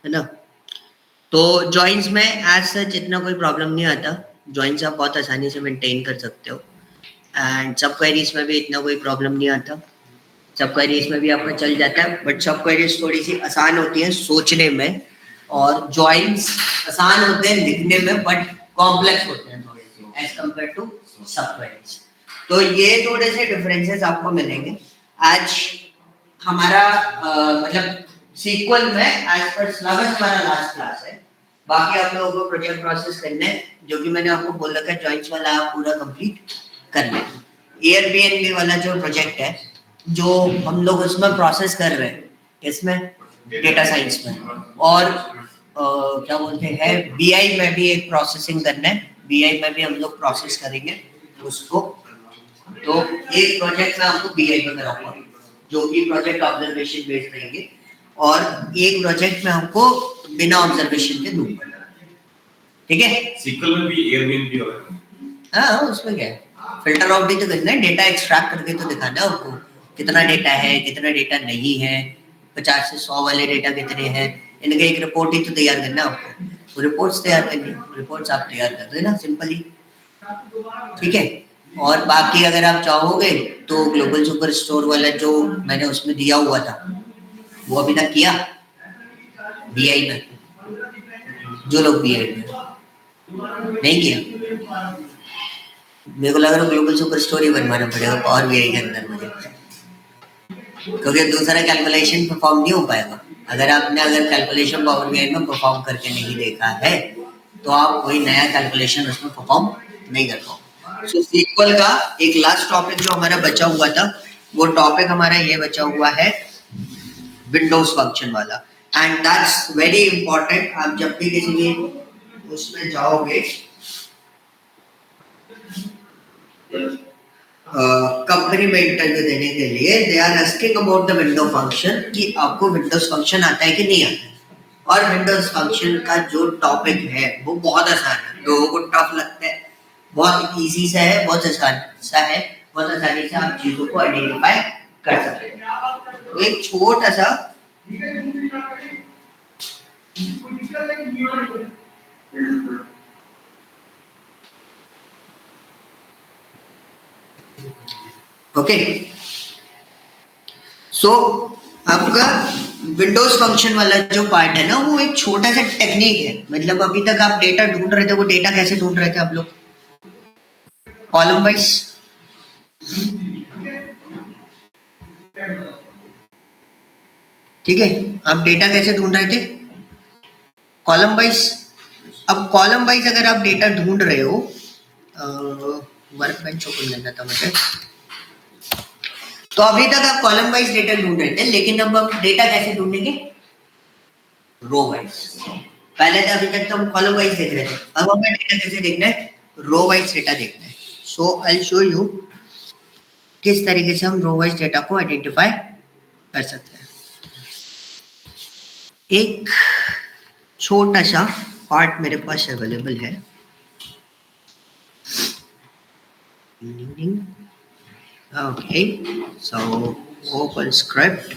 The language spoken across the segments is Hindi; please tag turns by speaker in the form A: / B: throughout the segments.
A: है ना। तो जॉइंट्स में एज सच इतना कोई प्रॉब्लम नहीं आता, जॉइंट्स आप बहुत आसानी से मेंटेन कर सकते हो। एंड सब क्वेरीज में भी इतना कोई प्रॉब्लम नहीं आता, सब क्वेरीज में भी आपका चल जाता है, बट सब क्वेरीज थोड़ी सी आसान होती है सोचने में, और जॉइंट्स आसान होते हैं लिखने में बट कॉम्प्लेक्स होते हैं थोड़े से एज कम्पेयर टू सब क्वेरीज। तो ये थोड़े से डिफरेंसेस आपको मिलेंगे आज हमारा मतलब सीक्वल में एज पर सिलेबस हमारा लास्ट क्लास है। बाकी आप लोगों को प्रोजेक्ट प्रोसेस करने हैं, जो कि मैंने आपको बोल रखा है जॉइंट्स वाला आप पूरा कंप्लीट कर लें। एयरबीएनबी वाला जो प्रोजेक्ट है जो हम लोग उसमें प्रोसेस कर रहे हैं, इसमें डेटा साइंस में, और क्या बोलते हैं बीआई में भी एक प्रोसेसिंग करना है, बीआई में भी हम लोग प्रोसेस करेंगे उसको। तो एक प्रोजेक्ट में आपको बीआई में कराऊंगा जो कि प्रोजेक्ट ऑब्जर्वेशन बेस्ड रहेंगे, और एक प्रोजेक्ट में हमको बिना ऑब्जर्वेशन के दूंगा, ठीक है। सीक्वल में भी एयरबीएनबी होगा। हाँ उसमें क्या है, फिल्टर आउट भी तो करना है, डेटा एक्सट्रैक्ट करके तो दिखाना है आपको कितना डेटा है कितना डेटा नहीं है, 50 से 100 वाले डेटा कितने हैं, इनका एक रिपोर्ट ही तो तैयार करना है आपको, वो रिपोर्ट्स तैयार करनी, रिपोर्ट्स आप तैयार कर देना सिंपली, ठीक है। और बाकी अगर आप चाहोगे तो ग्लोबल सुपर स्टोर वाला जो मैंने उसमें दिया हुआ था वो अभी तक किया बीआई में, जो लोग बीआई में नहीं किया, मेरे को लग रहा है ग्लोबल सुपर स्टोर ही बनवाना पड़ेगा पावर बीआई के अंदर मुझे, क्योंकि दूसरा कैलकुलेशन परफॉर्म नहीं हो पाएगा। अगर कैलकुलेशन पावर बीआई में परफॉर्म करके नहीं देखा है तो आप कोई नया कैलकुलेशन उसमें परफॉर्म नहीं कर पाओगे। सो सीक्वल का एक लास्ट टॉपिक जो हमारा बचा हुआ था, वो टॉपिक हमारा ये बचा हुआ है विंडोज फंक्शन वाला, एंड दैट्स वेरी इंपॉर्टेंट। आप जब भी किसी भी उसमें जाओगे कंपनी में इंटरव्यू देने के लिए, they are asking about the window function कि आपको विंडोज फंक्शन आता है कि नहीं आता है। और विंडोज फंक्शन का जो टॉपिक है वो बहुत आसान है, लोगों को टफ लगता है, बहुत इजी सा है, बहुत आसान सा है, बहुत आसानी से आप चीजों को आइडेंटिफाई कर सकते हैं। तो एक छोटा सा ओके, सो आपका विंडोज फंक्शन वाला जो पार्ट है ना वो एक छोटा सा टेक्निक है, मतलब अभी तक आप डेटा ढूंढ रहे थे, वो डेटा कैसे ढूंढ रहे थे आप लोग, कॉलम वाइज, ठीक है। आप डेटा कैसे ढूंढ रहे थे, कॉलम वाइज। अब कॉलम वाइज अगर आप डेटा ढूंढ रहे हो, वर्क बेंच ओपन करना था मुझे, तो अभी तक आप कॉलम वाइज डेटा ढूंढ रहे थे, लेकिन अब हम डेटा कैसे ढूंढेंगे, रो वाइज। पहले तो अभी तक तो हम कॉलम वाइज देख रहे थे, अब हमें डेटा कैसे देखना है, रो वाइज डेटा देखना है। सो आई शो यू किस तरीके से हम रो वाइज डेटा को आइडेंटिफाई कर सकते हैं। एक छोटा सा पार्ट मेरे पास अवेलेबल है, ओके, सो ओपन स्क्रिप्ट,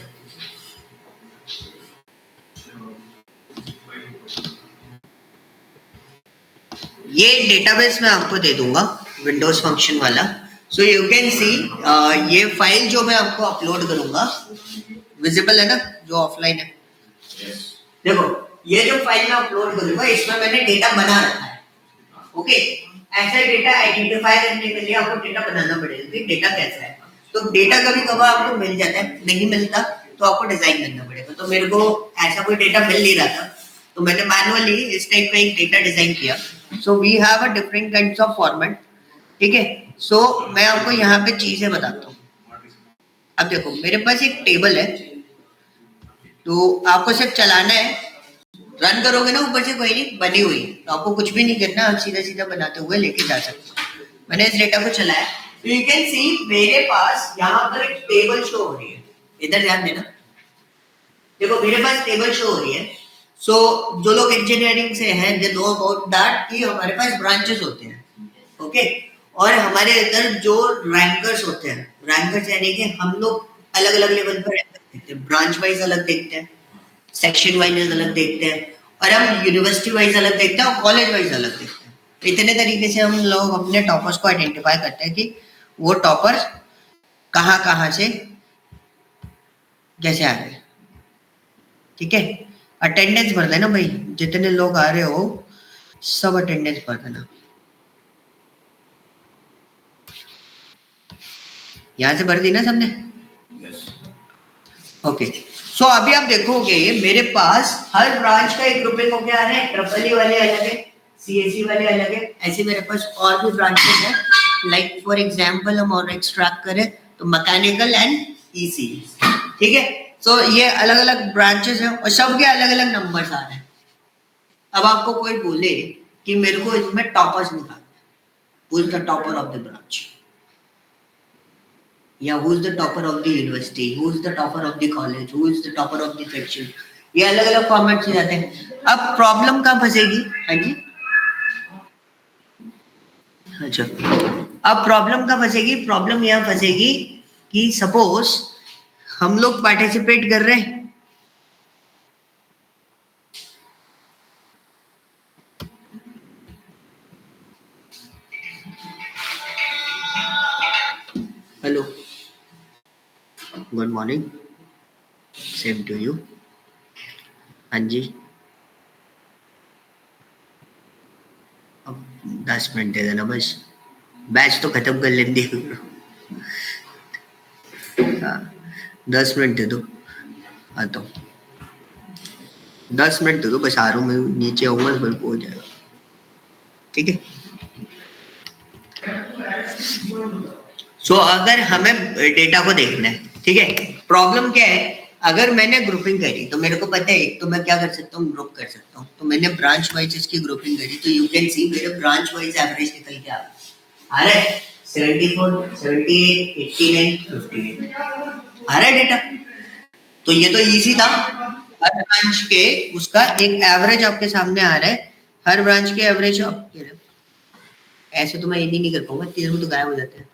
A: ये डेटाबेस मैं आपको दे दूंगा विंडोज फंक्शन वाला। सो यू कैन सी ये फाइल जो मैं आपको अपलोड करूंगा विजिबल है ना, जो ऑफलाइन है, देखो ये जो फाइल मैं अपलोड करूंगा इसमें मैंने डेटा बना रखा है, ओके। ऐसा डेटा आइडेंटिफाई करने के लिए आपको डेटा बनाना पड़ेगा कि डेटा कैसा है। तो डेटा कभी कभार आपको मिल जाता है, नहीं मिलता तो आपको डिजाइन करना पड़ेगा। तो मेरे को ऐसा कोई डेटा मिल नहीं रहा था, तो मैंने मैनुअली इस टाइप का एक डेटा डिजाइन किया। So we have a different kinds of format, ठीक है। सो मैं आपको यहाँ पे चीजें बताता हूँ। अब देखो मेरे पास एक टेबल है, तो आपको सिर्फ चलाना है, रन करोगे ना ऊपर से कोई नहीं बनी हुई है, तो आपको कुछ भी नहीं करना, आप सीधा सीधा बनाते हुए लेके जा सकते हो। मैंने इस डेटा को चलाया, तो यू कैन सी मेरे पास यहाँ पर एक टेबल शो हो रही है, इधर ध्यान देना, देखो मेरे पास टेबल शो हो रही है। सो जो लोग इंजीनियरिंग से हैं दे नो अबाउट दैट कि हमारे पास ब्रांचेस होते हैं, ओके। और हमारे इधर जो रैंकर्स होते हैं, रैंकर्स यानी कि हम लोग अलग अलग लेवल पर रैंकर देखते हैं, ब्रांच वाइज अलग देखते हैं, सेक्शन वाइज अलग देखते हैं, और हम यूनिवर्सिटी वाइज अलग देखते हैं और कॉलेज वाइज अलग देखते हैं। इतने तरीके से हम लोग अपने टॉपर्स को आइडेंटिफाई करते हैं कि वो टॉपर कहाँ कहाँ से कैसे आ रहे हैं। ठीक है, अटेंडेंस भर देना भाई, जितने लोग आ रहे हो सब अटेंडेंस भर देना। यहाँ से भर दी ना सबने? ओके, सो अभी आप देखोगे मेरे पास हर ब्रांच का एक ग्रुपिंग हो गया है, ट्रिपल ई वाले अलग है, सीएसई वाले अलग है, ऐसे मेरे पास और भी ब्रांचेस हैं। लाइक फॉर एग्जांपल हम और एक्सट्रैक्ट करें तो मैकेनिकल एंड ईसी, ठीक है। सो ये अलग अलग ब्रांचेस हैं और सबके अलग अलग नंबर्स आ रहे हैं। अब आपको कोई बोले कि मेरे को इसमें टॉपर्स निकाल, who is the topper of the branch, या who is the topper of the university, who is the topper of the college, who is the topper of the section, ये अलग अलग फॉर्मेट से जाते हैं। अब प्रॉब्लम कहाँ फंसेगी? हाँ जी, अच्छा, अब प्रॉब्लम कहाँ फंसेगी? प्रॉब्लम यहाँ फंसेगी कि सपोज हम लोग पार्टिसिपेट कर रहे हैं, hello, good morning, same to you. हाँ जी, अब 10 मिनट दे देना बस, बैच तो खत्म कर लेंगे। हाँ, 10 मिनट दे दो, आता हूँ। 10 मिनट दे दो बस, आ रहा हूँ मैं, नीचे आऊंगा तो हो जाएगा, ठीक है। सो अगर हमें डेटा को देखना है, ठीक है, प्रॉब्लम क्या है? अगर मैंने ग्रुपिंग करी तो मेरे को पता है एक तो मैं क्या कर सकता हूँ, ग्रुप कर सकता हूँ। तो मैंने ब्रांच वाइज इसकी ग्रुपिंग करी तो यू कैन सी मेरे ब्रांच वाइज एवरेज निकल के आ रहा है 74, 78, 89, 58 आ रहा है डेटा। तो ये तो इजी था, हर ब्रांच के उसका एक एवरेज आपके सामने आ रहा है, हर ब्रांच के एवरेज। ऐसे तो मैं ये नहीं कर पाऊंगा, तीनों तो गायब हो जाते हैं,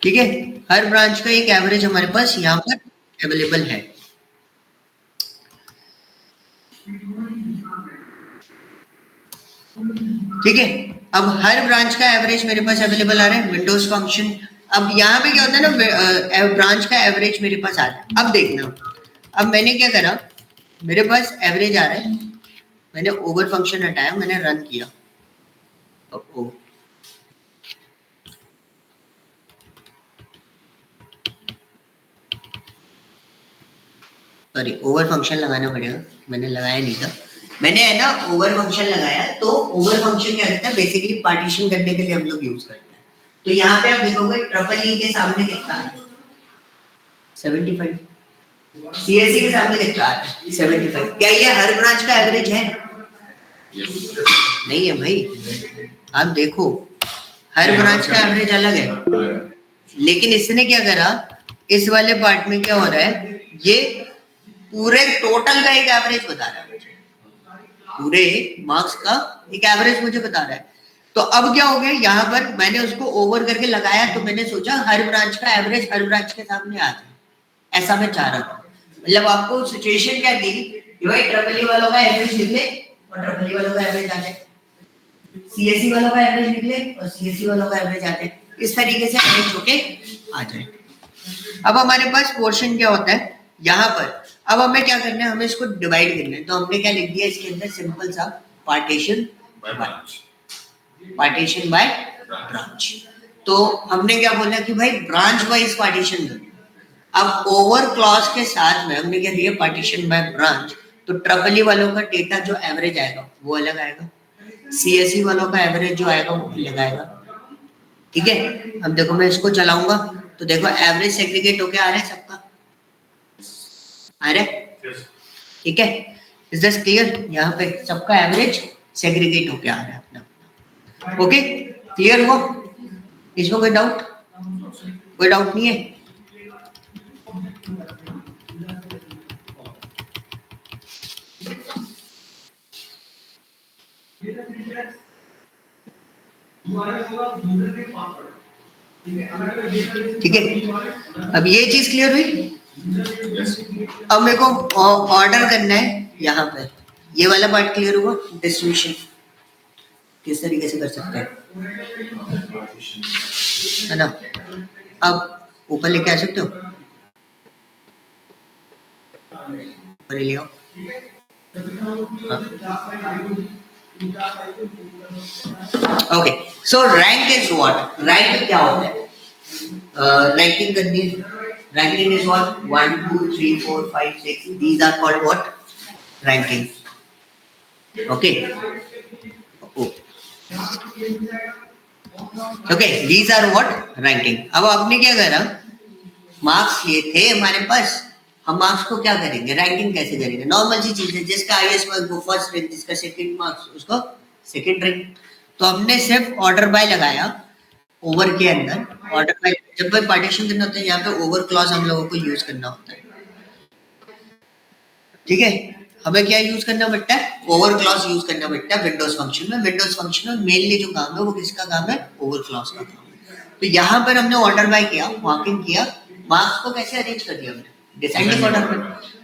A: ठीक है। हर ब्रांच का एक एवरेज हमारे पास यहाँ पर अवेलेबल है, ठीक है। अब हर ब्रांच का एवरेज मेरे पास अवेलेबल आ रहा है, विंडोज फंक्शन। अब यहाँ पे क्या होता है ना, ब्रांच का एवरेज मेरे पास आ रहा है। अब देखना, अब मैंने क्या करा, मेरे पास एवरेज आ रहा है, मैंने ओवर फंक्शन हटाया, मैंने रन किया, सॉरी ओवर फंक्शन लगाना पड़ेगा, मैंने लगाया नहीं था, मैंने है ना ओवर फंक्शन लगाया। तो ओवर फंक्शन क्या करता है, बेसिकली पार्टीशन करने के लिए हम लोग यूज करते हैं। तो यहाँ पे आप देखोगे ट्रिपल ई के सामने कितना है, 75, सीएससी के सामने कितना है, 75। क्या ये हर ब्रांच का एवरेज है? नहीं है भाई, आप देखो हर ब्रांच का एवरेज अलग है, लेकिन इसने क्या करा, इस वाले पार्ट में क्या हो रहा है, ये पूरे टोटल का एक एवरेज बता रहा है मुझे, पूरे मार्क्स का एक एवरेज मुझे बता रहा है। तो अब क्या हो गया, यहाँ पर मैंने उसको ओवर करके लगाया, तो मैंने सोचा हर ब्रांच का एवरेज हर ब्रांच के सामने आ जाए, ऐसा मैं चाह रहा था। मतलब आपको सिचुएशन क्या दी कि भाई ट्रिपल ई वालों का एवरेज निकले और ट्रिपल ई वालों का एवरेज आ जाए, सीएससी वालों का एवरेज निकले और सीएससी वालों का एवरेज आ जाए, इस तरीके से एवरेज होके आ जाए। अब हमारे पास पोर्शन क्या होता है यहाँ पर, अब हमें क्या करना है, हमें इसको डिवाइड करना है। तो हमने क्या लिख दिया इसके अंदर, सिंपल सा partition by branch, partition by branch. तो हमने क्या बोला कि भाई ब्रांच वाइज पार्टीशन कर। अब ओवर क्लॉज के साथ में हमने क्या दिया, पार्टीशन बाय ब्रांच। तो ट्रिपल ई वालों का डेटा जो एवरेज आएगा वो अलग आएगा, सीएसई वालों का एवरेज जो आएगा वो अलग आएगा, ठीक है। अब देखो मैं इसको चलाऊंगा तो देखो एवरेज सेग्रीगेट होके आ रहा है, सबका आ रहा है, ठीक है। Is this clear? यहाँ पे सबका एवरेज सेग्रीगेट होके आ रहा है अपना, ओके, क्लियर हो? इसमें कोई डाउट? कोई डाउट नहीं है? ठीक है, अब ये चीज क्लियर हुई? अब मेरे को ऑर्डर करना है यहाँ पे, ये वाला पार्ट क्लियर हुआ? डिस्ट्रीब्यूशन किस तरीके से कर सकते हैं, है ना? अब ऊपर लेके आ सकते हो, ऊपर ले आओ। Okay, so rank is what? Rank क्या होता है? रैंकिंग करनी है। Ranking is what? 1 2 3 4 5 6, these are called what? Ranking. Okay. Okay, these are what? Ranking. अब आपने क्या करा, मार्क्स लिए थे हमारे पास, हम मार्क्स को क्या करेंगे, रैंकिंग कैसे करेंगे? नॉर्मल सी चीज है, जिसका हाईएस्ट मार्क्स वो फर्स्ट रैंक, जिसका सेकंड मार्क्स उसको सेकंड रैंक। तो हमने सिर्फ ऑर्डर बाय लगाया ओवर के अंदर। ऑर्डर बाय जब कोई पार्टीशन करना होता है, यहाँ पे ओवर क्लॉज हम लोगों को यूज करना होता है, ठीक है? हमें क्या यूज करना पड़ता है? ओवर क्लॉज यूज करना पड़ता है विंडोज फंक्शन में। विंडोज फंक्शन में मेनली जो काम है वो किसका काम है? ओवर क्लॉज का काम है। तो यहाँ पर हमने ऑर्डर बाय किया, मार्किंग किया, मार्क्स को कैसे अरेंज कर दिया हमने? डिसेंडिंग ऑर्डर में।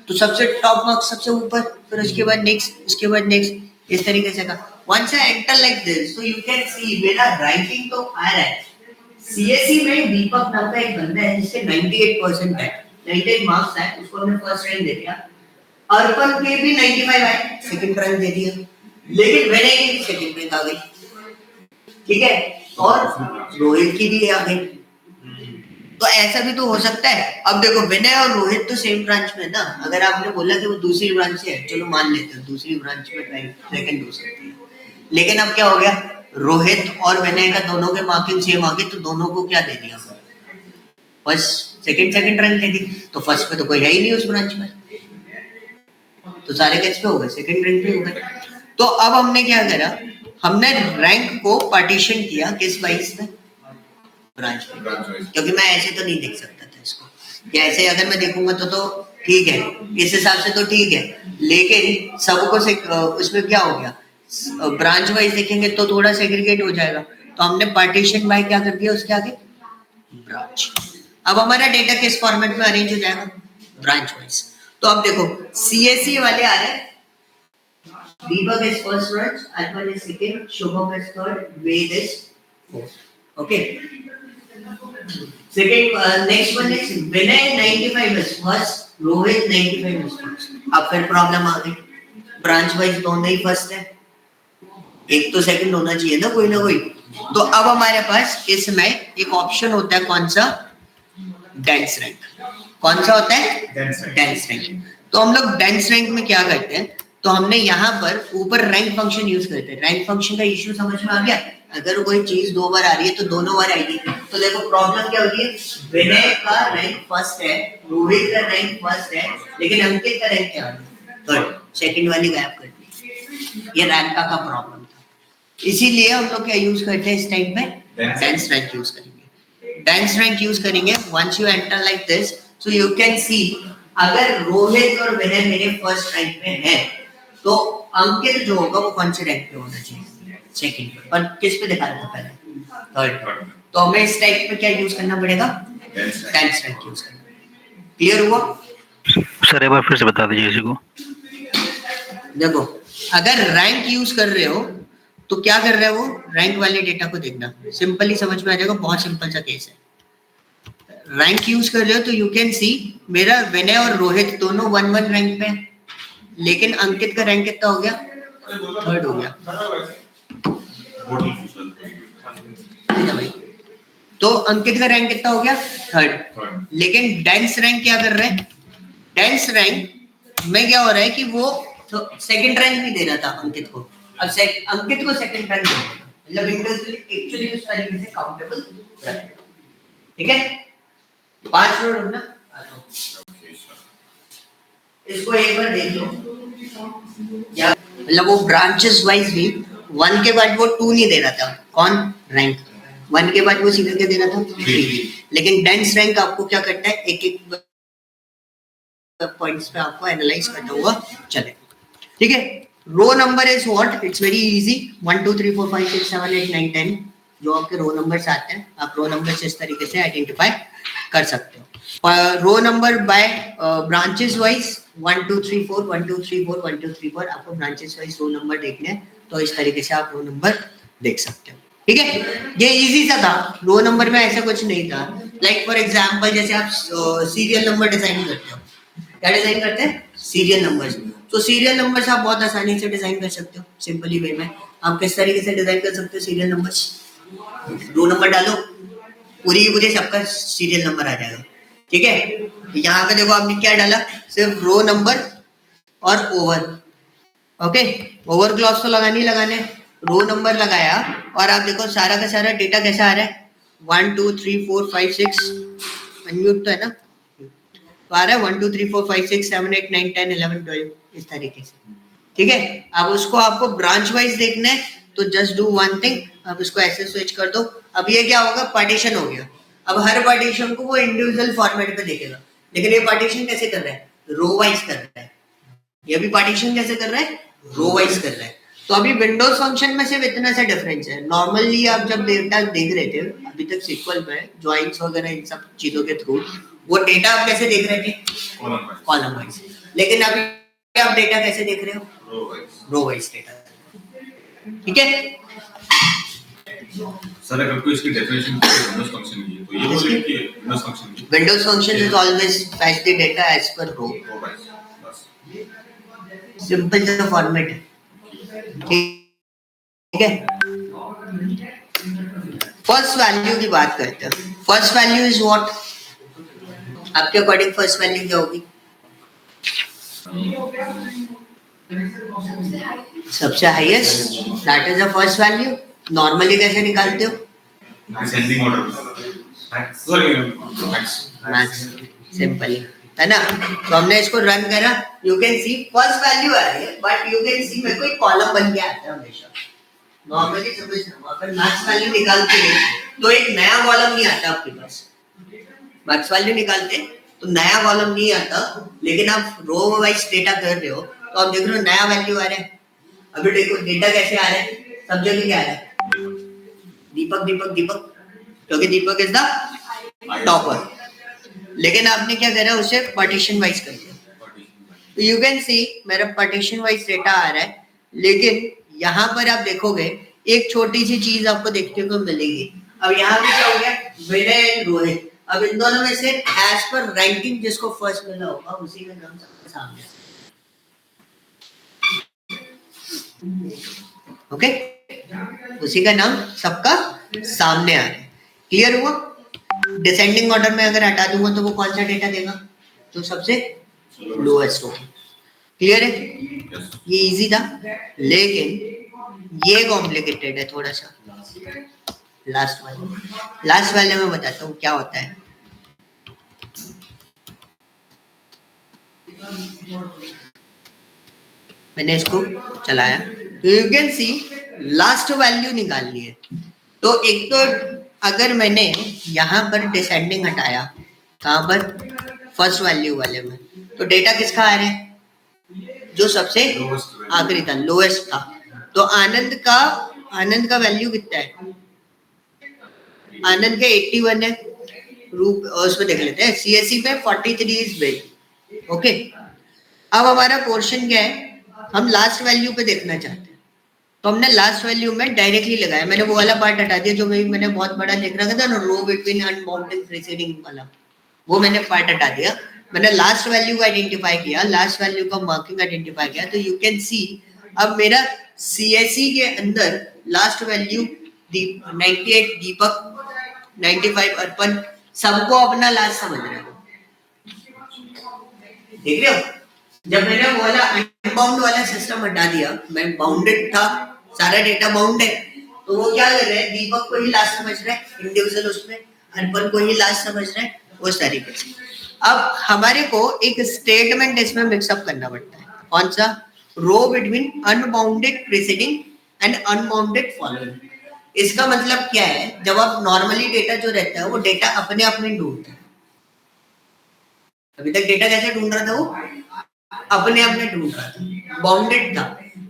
A: तो सबसे टॉप मार्क्स सबसे ऊपर, फिर उसके बाद नेक्स्ट, उसके बाद नेक्स्ट, इस तरीके से का। Once I enter like this, so you can see मेरा रैंकिंग तो आ रहा है। सीएससी में दीपक नाम का एक बंदा है जिसके 98% है, 98 मार्क्स है, उसको हमने फर्स्ट रैंक दे दिया। अर्पण के भी 95 आए, सेकंड रैंक दे दिया। लेकिन विनय की भी सेकंड रैंक आ गई, ठीक है? और रोहित की भी आ गई। तो ऐसा भी तो हो सकता है। अब देखो, विनय और रोहित तो सेम ब्रांच में है ना। अगर आपने बोला कि वो दूसरी ब्रांच से है, चलो मान लेते हैं दूसरी ब्रांच में रैंक सेकंड हो सकती है। लेकिन अब क्या हो गया, रोहित और विनय का दोनों के मार्किंग सेम आ गई, तो दोनों को क्या दे दिया? फर्स्ट सेकंड रैंक दे दी। तो फर्स्ट पे तो कोई है ही नहीं उस ब्रांच में, तो सारे किस पे हो गए? सेकंड रैंक पे हो गए। तो अब हमने क्या करा, हमने रैंक को पार्टीशन किया किस वाइज में? ब्रांच में। क्योंकि मैं ऐसे तो नहीं देख सकता था इसको, या ऐसे अगर मैं देखूंगा तो ठीक है, इस हिसाब से तो ठीक है, लेकिन सबको से उसमें क्या हो गया, ब्रांच वाइज देखेंगे तो थोड़ा सेग्रीगेट हो जाएगा। तो हमने पार्टीशन बाय क्या कर दिया उसके आगे? ब्रांच। अब हमारा डेटा किस फॉर्मेट में अरेंज हो जाएगा? Branch wise. तो अब देखो, सीएससी वाले आ रहे हैं, Deepak is first branch, Arpan is second, Shubham is third, Ved is fourth. Okay, second next one is Vinay 95 is first, Rohit 95 is first. अब फिर प्रॉब्लम आ गई, ब्रांच वाइज दोनों ही फर्स्ट है, एक तो सेकंड होना चाहिए ना कोई ना कोई। तो अब हमारे पास इसमें एक ऑप्शन होता है, कौन सा? Dense rank. कौन सा होता है? Dense rank. तो हम लोग डेंस रैंक में क्या करते हैं, तो हमने यहाँ पर ऊपर रैंक फंक्शन यूज करते हैं। रैंक फंक्शन का इश्यू समझ में आ गया? अगर कोई चीज दो बार आ रही है तो दोनों बार आएगी। तो देखो प्रॉब्लम क्या होती है, विनय का रैंक फर्स्ट है, रोहित का रैंक फर्स्ट है, लेकिन अंकित का रैंक क्या है? थर्ड। सेकंड वाली गायब कर दी। ये रैंक का प्रॉब्लम था, इसीलिए हम लोग क्या यूज करते हैं इस टाइम पे? डेंस रैंक यूज करेंगे। डेंस रैंक यूज करेंगे। Once you enter like this, so you can see अगर रोहित और विनय मेरे फर्स्ट रैंक पे है, तो अंकित जो होगा वो कौन से रैंक पे होना चाहिए? सेकंड पे। पर किस पे दिखा रहा था पहले? थर्ड। तो हमें इस टाइप पे क्या यूज करना पड़ेगा? डेंस रैंक यूज करना। क्लियर हुआ?
B: सर एक बार फिर से बता दीजिए इसी को।
A: देखो, अगर रैंक यूज कर रहे हो तो क्या कर रहे हो, रैंक वाले डेटा को देखना, सिंपली समझ में आ जाएगा। बहुत सिंपल सा केस है। रैंक यूज कर रहे हो तो यू कैन सी मेरा विनय और रोहित दोनों 1-1 रैंक पे, लेकिन अंकित का रैंक कितना हो गया? थर्ड हो गया। तो अंकित का रैंक कितना हो गया? थर्ड। लेकिन डेंस रैंक क्या कर रहे हैं? डेंस रैंक में क्या हो रहा है कि वो तो सेकंड रैंक नहीं दे रहा था अंकित को, अब अंकित को सेकंड रैंक दे रहा है, मतलब एक्चुअली उस तरीके से काउंटेबल, ठीक है? 5 मिनट ना, इसको एक बार देख लो। क्या मतलब वो ब्रांचेस वाइज भी 1 के बाद वो 2 नहीं दे रहा था, कौन? रैंक। 1 के बाद वो सीधे क्या दे रहा था? 3। लेकिन डेंस रैंक आपको क्या करता है, एक एक पॉइंट्स पे आपको एनालाइज करता हुआ चले, ठीक है? Row number is what? It's very easy, 1 2 3 4 5 6 7 8 9 10। जो आपके रो नंबर्स आते हैं, आप रो नंबर्स इस तरीके से आइडेंटिफाई कर सकते हो। Row number by branches wise 1 2 3 4 1 2 3 4 1 2 3 4 आपको ब्रांचेस वाइज रो नंबर देखने हैं, तो इस तरीके से आप रो नंबर देख सकते हो। ठीक है, ये इजी सा था। रो नंबर में ऐसा कुछ नहीं था। लाइक फॉर एग्जांपल जैसे आप सीरियल नंबर डिजाइन करते हो, क्या डिजाइन करते हैं? Serial numbers. तो सीरियल नंबर्स आप बहुत आसानी से डिजाइन कर सकते हो सिंपली वे में। आप किस तरीके से डिजाइन कर सकते हो सीरियल नंबर्स? रो नंबर डालो, पूरी सबका सीरियल नंबर आ जाएगा। ठीक है, यहाँ पे देखो आपने क्या डाला, सिर्फ रो नंबर और ओवर। ओके, ओवर क्लॉज तो लगाने ही लगाने, रो नंबर लगाया और आप देखो सारा का सारा डेटा कैसा आ रहा है, 1 2 3 4 5 6, अनम्यूट तो है ना, तो आ रहा है 1 2 3 4 5 6 7 8 9 10 11 12 इस तरीके से। ठीक है, अब उसको आपको ब्रांच वाइज देखना है, तो जस्ट डू वन थिंग, अब इसको ऐसे स्विच कर दो। अब ये क्या होगा, पार्टीशन हो गया। अब हर पार्टीशन को वो इंडिविजुअल फॉर्मेट पे देखेगा, लेकिन ये पार्टीशन कैसे कर रहा है, रो वाइज कर रहा है। ये भी पार्टीशन कैसे कर रहा है, रो वाइज कर रहा है। तो अभी विंडोज फंक्शन में सिर्फ इतना सा डिफरेंस है। नॉर्मली आप जब डेटा देख रहे थे अभी तक सीक्वल में जॉइंट्स वगैरह इन सब चीजों के थ्रू, वो डेटा आप कैसे देख रहे थे, कॉलम वाइज। लेकिन अभी आप डेटा कैसे देख रहे हो, रो वाइज डेटा। ठीक है
C: सर, अगर कोई इसकी डेफिनेशन विंडोज फंक्शन की है तो ये बोले कि विंडोज फंक्शन की
A: windows function is always fetch the data as per row.
C: बस
A: सिंपल सा फॉर्मेट है। ठीक है, फर्स्ट वैल्यू की बात करते हैं। फर्स्ट वैल्यू इज व्हाट, आपके अकॉर्डिंग फर्स्ट वैल्यू क्या होगी? सबसे highest, that is the first value. Normally कैसे निकालते हो,
C: descending order, sorry max,
A: simply है ना। तो हमने इसको रन करा, you can see first value आ रही है, बट यू कैन सी मेरे को एक कॉलम बन के आता है हमेशा। नॉर्मली समझना, अगर मैक्स वैल्यू निकालते हैं तो एक नया कॉलम नहीं आता आपके पास। मैक्स वैल्यू निकालते तो नया कॉलम नहीं आता, लेकिन आप रो वाइज डेटा कर रहे हो तो आप देख रहे हो नया वैल्यू आ रहा है। अभी देखो डेटा कैसे आ रहा है, सब जगह क्या आ रहा है, दीपक दीपक दीपक, क्योंकि दीपक इज द टॉपर। लेकिन आपने क्या करा, उसे पार्टीशन वाइज कर दिया। तो यू कैन सी मेरा पार्टीशन वाइज डेटा आ रहा है, लेकिन यहाँ पर आप देखोगे एक छोटी सी चीज आपको देखने को मिलेगी। अब यहाँ पे क्या हो गया, विनय एंड रोहित। अब इन दोनों में से एज पर रैंकिंग जिसको फर्स्ट मिला होगा उसी का नाम सबके सामने। ओके, उसी का नाम सबका सामने आ रहा है। क्लियर हुआ? डिसेंडिंग ऑर्डर में अगर हटा दूंगा तो वो कौन सा डेटा देगा, जो सबसे लोएस्ट हो। क्लियर है? ये इजी था, लेकिन ये कॉम्प्लिकेटेड है थोड़ा सा। लास्ट वाले में बताता हूँ क्या होता है। मैंने इसको चलाया तो you can C last value निकालनी है। तो एक तो अगर मैंने यहाँ पर डिसेंडिंग हटाया, कहाँ पर, फर्स्ट वैल्यू वाले में, तो डेटा किसका आ रहा है, जो सबसे आखिरी था, लोएस्ट था। तो आनंद का वैल्यू कितना है, आनंद के 81 है। रूप उसमें देख लेते हैं, सीएससी पे 43 इज बिग। ओके, अब हमारा क्वेश्चन क्या है, हम लास्ट वैल्यू पे देखना चाहते हैं। तो हमने लास्ट वैल्यू में डायरेक्टली लगाया। मैंने वो वाला पार्ट हटा दिया जो मैंने बहुत बड़ा लिख रखा था ना, रो बिटवीन अनबाउंडेड प्रीसीडिंग वाला, वो मैंने पार्ट हटा दिया। मैंने लास्ट वैल्यू को आइडेंटिफाई किया, लास्ट वैल्यू का मार्किंग आइडेंटिफाई किया। तो यू कैन सी अब मेरा सीएससी के अंदर लास्ट वैल्यू 98 दीपक, 95 अर्पण, सबको अपना लास्ट समझ रहे हो। देख रहे हो, जब मैंने वो वाला अनबाउंड वाला सिस्टम हटा दिया, मैं बाउंडेड था, सारा डेटा बाउंड है, तो वो क्या कर रहे हैं, दीपक को ही लास्ट समझ रहे हैं इंडिविजुअल, उसमें अर्पण को ही लास्ट समझ रहे हैं, उस तरीके से। अब हमारे को एक स्टेटमेंट इसमें मिक्सअप करना पड़ता है, कौन सा, row between unbounded preceding and unbounded following. इसका मतलब क्या है, जब आप नॉर्मली डेटा जो रहता है वो डेटा अपने आप में ढूंढता है। अभी तक डेटा कैसे ढूंढ रहा था, वो अपने आप में ढूंढ रहा था, बाउंडेड था।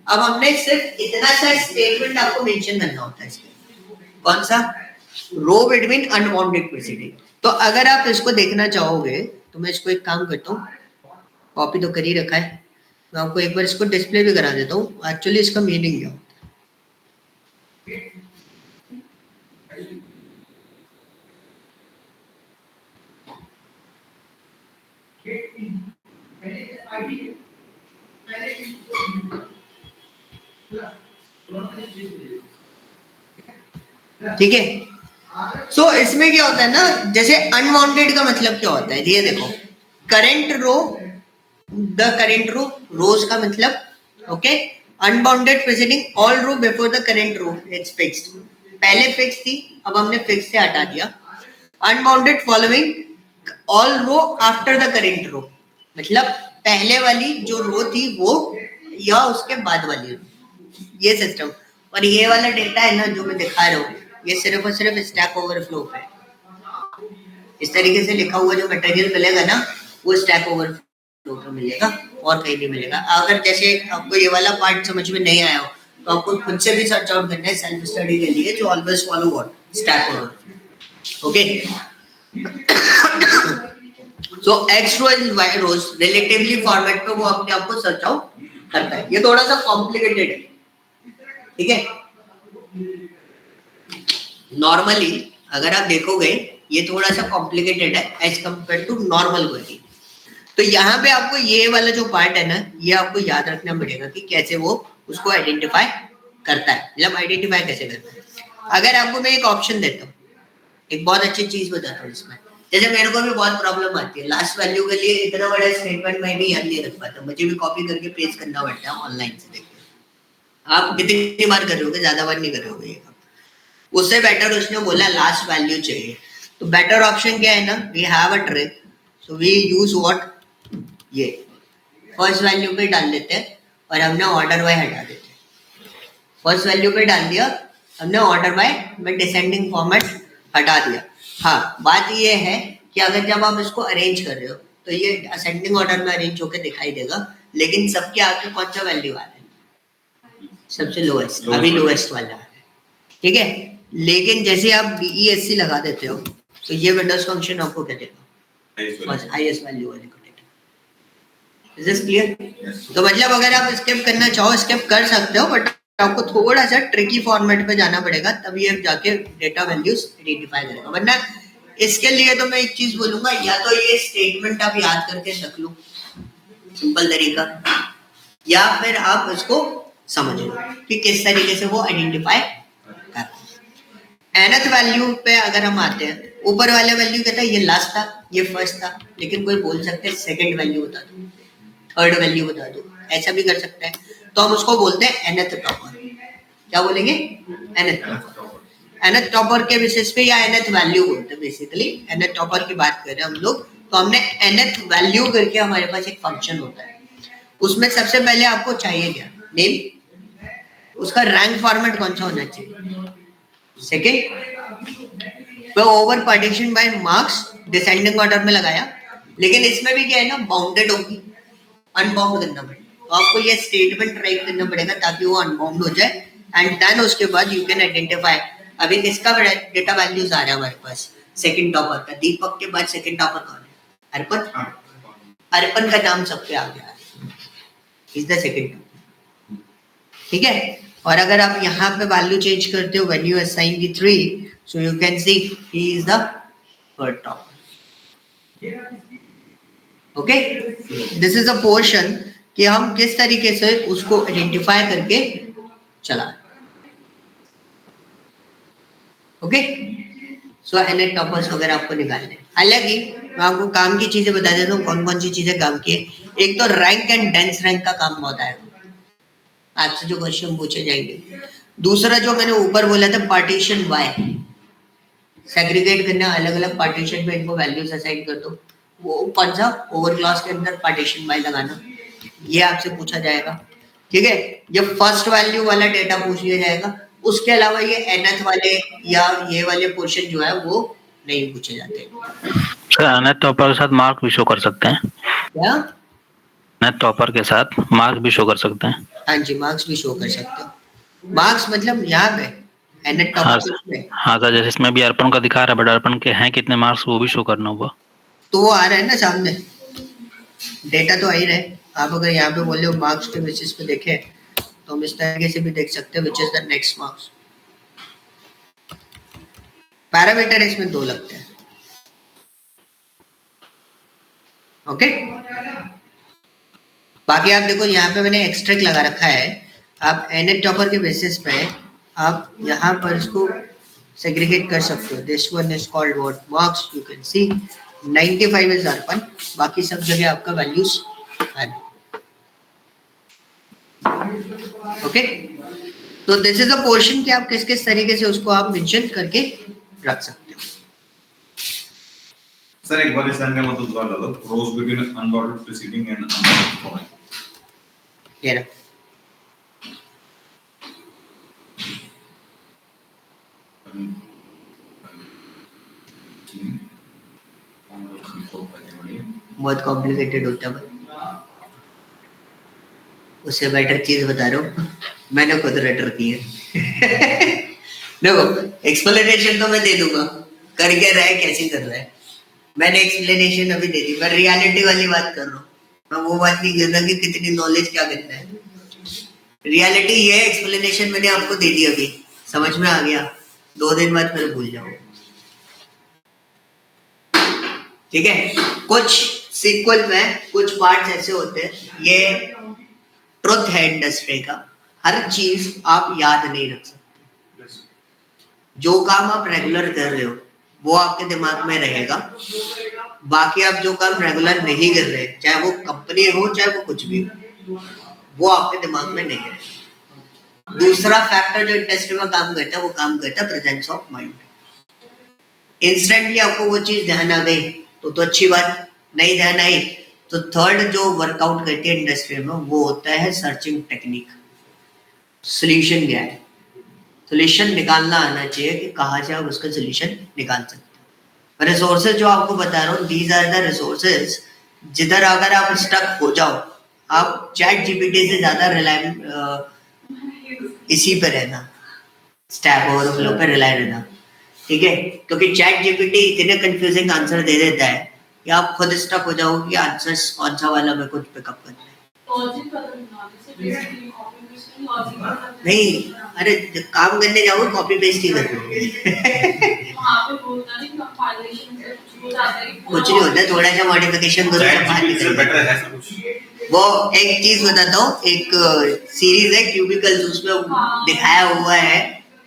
A: अब हमने सिर्फ इतना सा स्टेटमेंट आपको मेंशन करना होता है इसके, कौन सा? Row between unwanted president. तो अगर आप इसको देखना चाहोगे तो मैं इसको एक काम करता हूँ, कॉपी तो कर ही रखा है, मैं आपको एक बार इसको डिस्प्ले भी करा देता हूँ एक्चुअली इसका मीनिंग क्या होता है। ठीक है, सो इसमें क्या होता है ना, जैसे अनवांटेड का मतलब क्या होता है, ये देखो, current row, the current row, rows का मतलब, okay, unbounded preceding all row before the current row it's fixed, पहले फिक्स थी अब हमने फिक्स से हटा दिया। Unbounded following all row after the current row, मतलब पहले वाली जो रो थी वो या उसके बाद वाली रो, ये सिस्टम। और ये वाला डेटा है ना जो मैं दिखा रहा हूँ, ये सिर्फ और सिर्फ स्टैक ओवरफ्लो पे इस तरीके से लिखा हुआ जो मटेरियल मिलेगा ना वो स्टैक ओवरफ्लो पे मिलेगा और कहीं नहीं मिलेगा। अगर जैसे आपको ये वाला पार्ट समझ में नहीं आया हो तो आपको खुद से भी सर्च आउट करना है सेल्फ स्टडी के लिए, जो always follow what Stack Overflow. Okay, so X row and Y rows relatively format पे वो अपने आप को सर्च आउट करता है। ये थोड़ा सा कॉम्प्लिकेटेड है, ठीक है। नॉर्मली अगर आप देखोगे ये थोड़ा सा कॉम्प्लिकेटेड है as compare to normal query. तो यहाँ पे आपको ये वाला जो पार्ट है ना ये आपको याद रखना पड़ेगा कि कैसे वो उसको आइडेंटिफाई करता है, मतलब आइडेंटिफाई कैसे करता है। अगर आपको मैं एक ऑप्शन देता हूँ, एक बहुत अच्छी चीज बताता हूँ इसमें, जैसे मेरे को भी बहुत प्रॉब्लम आती है लास्ट वैल्यू के लिए, इतना बड़ा स्टेटमेंट मैं भी याद नहीं रख पाता, मुझे भी कॉपी करके पेस्ट करना पड़ता है ऑनलाइन से देख के। आप कितनी बार कर रहे हो, ज्यादा बार नहीं कर रहे हो ये काम। उससे बेटर उसने बोला लास्ट वैल्यू चाहिए, तो बेटर ऑप्शन क्या है ना, we have a trick, so we use what, ये फर्स्ट वैल्यू पे डाल देते हैं और हमने ऑर्डर बाय हटा देते हैं। फर्स्ट वैल्यू पे डाल दिया हमने, ऑर्डर बाय में डिसेंडिंग फॉर्मेट हटा दिया। हाँ, बात ये है कि अगर जब आप इसको अरेंज कर रहे हो तो ये असेंडिंग ऑर्डर में अरेंज होकर दिखाई देगा, लेकिन सबके आगे कौन सा वैल्यू आ रहा है, सबसे लोएस्ट, अभी लोएस्ट वाला है, ठीक है। लेकिन जैसे आप BESC लगा देते हो तो ये विंडोज फंक्शन आपको क्या देगा, बस हाईएस्ट वैल्यू वाले को देगा। Is this clear? तो मतलब अगर आप स्किप करना चाहो स्किप कर सकते हो, बट आपको थोड़ा सा ट्रिकी फॉर्मेट पे जाना पड़ेगा, तब ये जाके डेटा वैल्यूज आइडेंटिफाई करेगा। वरना इसके लिए तो मैं एक चीज बोलूंगा, या तो ये स्टेटमेंट आप याद करके रख लो, सिंपल तरीका, या फिर आप इसको समझ लो कि किस तरीके से वो आइडेंटिफाई करता है। nth वैल्यू पे अगर हम आते हैं, ऊपर वाले वैल्यू कहता है ये लास्ट था ये फर्स्ट था, लेकिन कोई बोल सकते हैं सेकंड वैल्यू बता दो, थर्ड वैल्यू बता दो, ऐसा भी कर सकते हैं। तो हम उसको बोलते हैं nth टॉपर। क्या बोलेंगे? nth topper. nth टॉपर के बेसिस पे या nth वैल्यू बोलते हैं, बेसिकली nth टॉपर की बात कर रहे हैं हम लोग। तो हमने nth वैल्यू करके हमारे पास एक फंक्शन होता है, उसमें सबसे पहले आपको चाहिए क्या, नेम, उसका रैंक फॉर्मेट कौन सा होना चाहिए, सेकंड, तो over partition by marks descending order में लगाया, लेकिन इसमें भी क्या है ना, बाउंडेड होगी, अनबाउंड करना पड़ेगा। तो आपको ये स्टेटमेंट राइट करना पड़ेगा ताकि वो अनबाउंड हो जाए, एंड देन उसके बाद यू कैन आइडेंटिफाई। अभी किसका डेटा वैल्यूज आ रहा है हमारे पास, सेकंड टॉपर का। दीपक के बाद सेकंड टॉपर कौन है, अर्पण। अर्पण का नाम सब पे आ गया, इज द सेकंड टॉपर, ठीक है। और अगर आप यहाँ पे वैल्यू चेंज करते हो, when you assign the 3, so you can C he is the third topper. Okay, this is a portion कि हम किस तरीके से उसको आइडेंटिफाई करके चला। ओके, सो nth टॉपर्स वगैरह आपको निकालने। हालांकि मैं आपको काम की चीजें बता देता हूँ, कौन कौन सी चीजें काम की है। एक तो रैंक एंड डेंस रैंक का काम बहुत आएगा, आपसे जो क्वेश्चन पूछे जाएंगे। दूसरा जो मैंने ऊपर बोला था पार्टीशन वाई, सेग्रीगेट करना, अलग अलग पार्टीशन में इनको वैल्यूज असाइन कर दो, वो कौन सा, ओवर क्लास के अंदर पार्टीशन वाई लगाना, ये आपसे पूछा जाएगा, ठीक है। ये फर्स्ट वैल्यू वाला डेटा पूछ लिया जाएगा। उसके अलावा ये nth वाले या ये वाले पोर्शन जो है वो नहीं पूछे जाते।
B: सर nth टॉपर के साथ मार्क भी शो कर सकते हैं
A: क्या?
B: nth टॉपर के साथ मार्क्स भी शो कर सकते हैं?
A: हाँ जी, मार्क्स भी शो कर सकते हो। मार्क्स मतलब यहाँ पे एनएट
B: हाँ
A: टॉपिक में
B: हाँ सर, जैसे इसमें भी अर्पण का दिखा रहा है, बट अर्पण के हैं कितने मार्क्स वो भी शो करना होगा।
A: तो वो आ रहा है ना सामने, डेटा तो आ ही रहा है। आप अगर यहाँ पे बोले मार्क्स के बेसिस पे देखें तो हम इस तरीके से भी देख सकते हैं, which is the next marks. Parameter इसमें 2 लगते हैं। ओके, बाकी आप देखो यहाँ पे मैंने एक्सट्रैक्ट लगा रखा है। आप एनएट टॉपर के बेसिस पे आप यहाँ पर इसको सेग्रीगेट कर सकते हो। This one is called what marks, you can see 95 इज अर्पण, बाकी सब जगह आपका वैल्यूज है। ओके, तो दिस इज अ पोर्शन कि आप किस किस तरीके से उसको आप मेंशन करके रख सकते हो।
C: सर एक बार इस लाइन का मतलब दोबारा डालो, rows between unordered preceding and unordered following.
A: ये रहा। बहुत कॉम्प्लिकेटेड होता है भाई, उससे बेटर चीज बता रहा हूँ, मैंने खुद रट रखी है। देखो एक्सप्लेनेशन तो मैं दे दूंगा, कर क्या रहा है कैसे कर रहा है, मैंने एक्सप्लेनेशन अभी दे दी। मैं रियलिटी वाली बात कर रहा हूँ, मैं वो बात नहीं कर रहा कि कितनी नॉलेज क्या करना है। रियलिटी ये एक्सप्लेनेशन मैंने आपको दे दी, अभी समझ में आ गया, 2 दिन बाद फिर भूल जाओ। ठीक है, कुछ सीक्वल में कुछ पार्ट्स ऐसे होते हैं, ये ट्रुथ है इंडस्ट्री का, हर चीज आप याद नहीं रख सकते। जो काम आप रेगुलर कर रहे हो वो आपके दिमाग में रहेगा, बाकी आप जो काम रेगुलर नहीं कर रहे, चाहे वो कंपनी हो चाहे वो कुछ भी हो, वो आपके दिमाग में नहीं रहेगा। दूसरा फैक्टर जो इंडस्ट्री में काम करता है, वो काम करता है प्रेजेंस ऑफ माइंड। इंस्टेंटली आपको वो चीज ध्यान आ गई तो अच्छी बात, नहीं ध्यान आई तो थर्ड जो वर्कआउट करती है इंडस्ट्री में वो होता है सर्चिंग टेक्निक। सोल्यूशन क्या है, सोल्यूशन निकालना आना चाहिए कि कहाँ से आप उसका सोल्यूशन निकाल सकते हो। रिसोर्सेज जो आपको बता रहा हूँ, दीज आर द रिसोर्सेज जिधर अगर आप स्टक हो जाओ, आप चैट जीपीटी से ज्यादा रिलाय इसी पे रहना, स्टैक ओवरफ्लो पे रिलाय रहना। ठीक है, क्योंकि चैट जीपीटी इतने कंफ्यूजिंग आंसर दे देता है कि आप खुद स्टक हो जाओगे कि आंसर कौन सा वाला मैं कुछ पिकअप करना है। नहीं, अरे काम करने जाओगे कॉपी पेस्ट ही कर कुछ नहीं होता, थोड़ा सा मॉडिफिकेशन करो। वो एक चीज बताता हूँ, एक सीरीज है क्यूबिकल्स, उसमें दिखाया हुआ है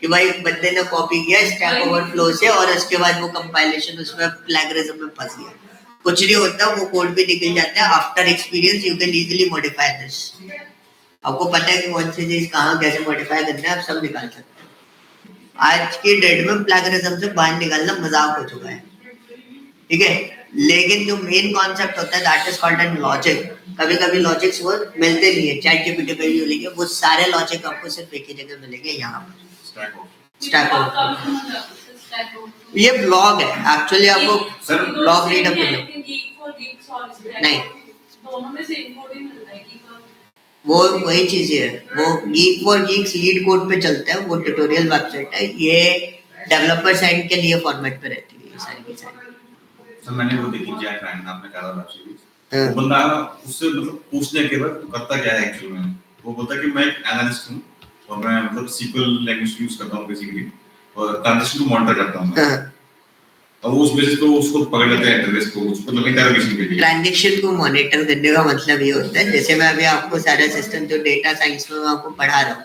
A: कि भाई बंदे ने कॉपी किया स्टैक ओवरफ्लो से और उसके बाद वो कंपाइलेशन उसमें प्लैगरिज्म में फंस गया। कुछ नहीं होता, वो कोड भी निकल जाता है। After experience you can easily modify this. आपको पता है कि कौन सी चीज कहाँ कैसे मॉडिफाई करना है, आप सब निकाल सकते हैं। आज की डेट में प्लैगरिज्म से बाहर निकालना मजाक हो चुका है। ठीक है, लेकिन जो मेन कॉन्सेप्ट होता है that is called an logic. कभी कभी लॉजिक्स वो मिलते नहीं है, चैट जीपीटी पे भी मिलेंगे, वो सारे लॉजिक आपको सिर्फ एक ही जगह मिलेंगे, यहाँ पर स्टैक ओवरफ्लो। ये ब्लॉग है एक्चुअली, आपको सर ब्लॉग रीडअप नहीं, वो वही चीज है, वो geek for Geeks leet code पे चलता है, वो ट्यूटोरियल वेबसाइट है, ये डेवलपर साइड के लिए फॉर्मेट पे रहती है सारी की सारी।
C: सर मैंने वो देखी जैक रैंक आपने कहा था सीरीज, वो बंदा उससे मतलब पूछने के बाद करता क्या है एक्चुअली में, वो बोलता है कि मैं एक एनालिस्ट हूं और मैं मतलब सीक्वल लैंग्वेज यूज करता हूं बेसिकली और ट्रांजैक्शन को मॉनिटर करता हूं मैं, और उस बेसिस पे उसको पकड़ लेते हैं इंटरफेस को, उसको मतलब इंटरोगेशन के लिए। ट्रांजैक्शन को मॉनिटर करने का मतलब ये होता है, जैसे मैं अभी आपको सारा सिस्टम जो डेटा साइंस में आपको पढ़ा रहा हूँ,